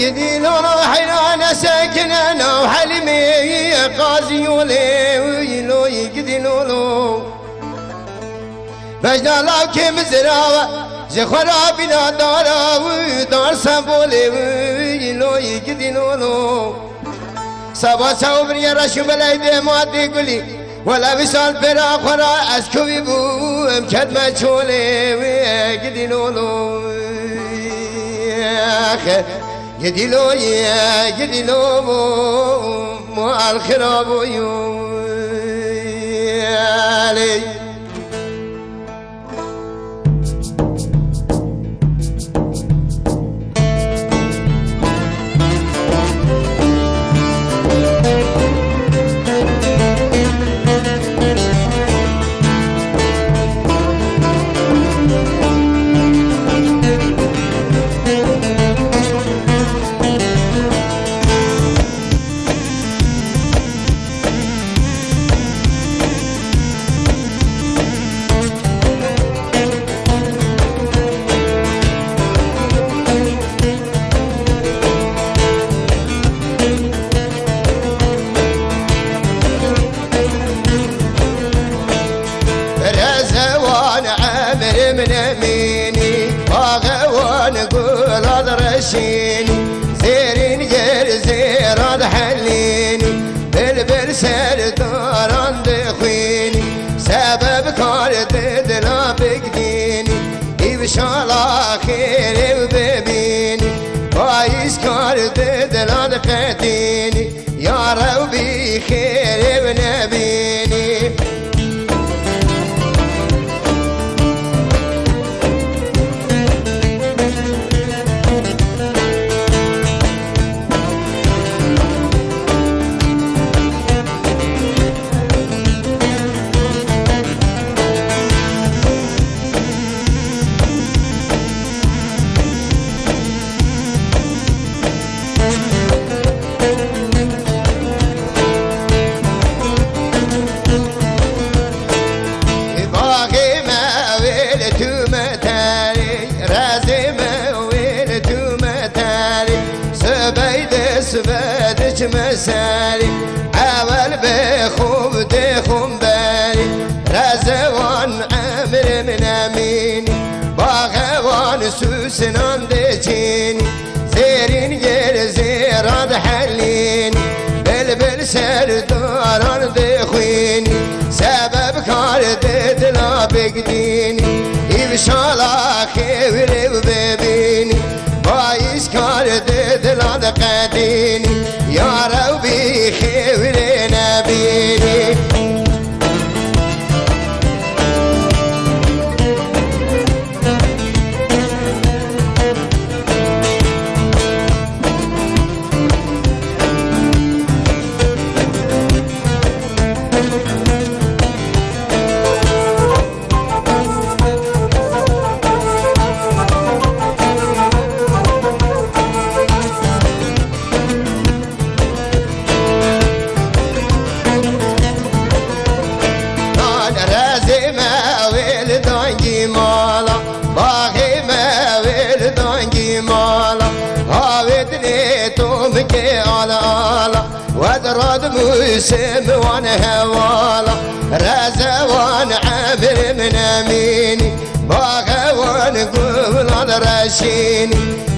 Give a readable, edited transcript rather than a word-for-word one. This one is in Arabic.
قدي لولو حيران ساكننا وحلمي قاضي ولو قدي لولو بجنا لاكي مزراوة زخرا بنا دارا ودار سنبولي لو قدي لولو سبا صوبر يا رشو بلاي ما تقولي ولا بسال برا خرا اسكوي بو امكد ما تشولي قدي لولو قدي لو يا قدي لو مو الخراب علي زيرين غير زيران حليني بلبل سر داران دخويني سبب كار ددلا بقديني إبشالا خير وببيني بايس كار ددلا دقتيني يا ربي خير ونبيني سبادج مسالي أول بخوب دخوم بالي رزوان عمر من أميني باغوان سوسنان دجيني زيرين غير زيران حليني بلبل سر داران دخويني سبب كار ددلا بقديني إبشالا خير وببيني بايس كار ددلا دقديني يا ربي خير نبيني ودرد موسم وانا هوالا رزوان عمر من اميني باغوان قول رشيني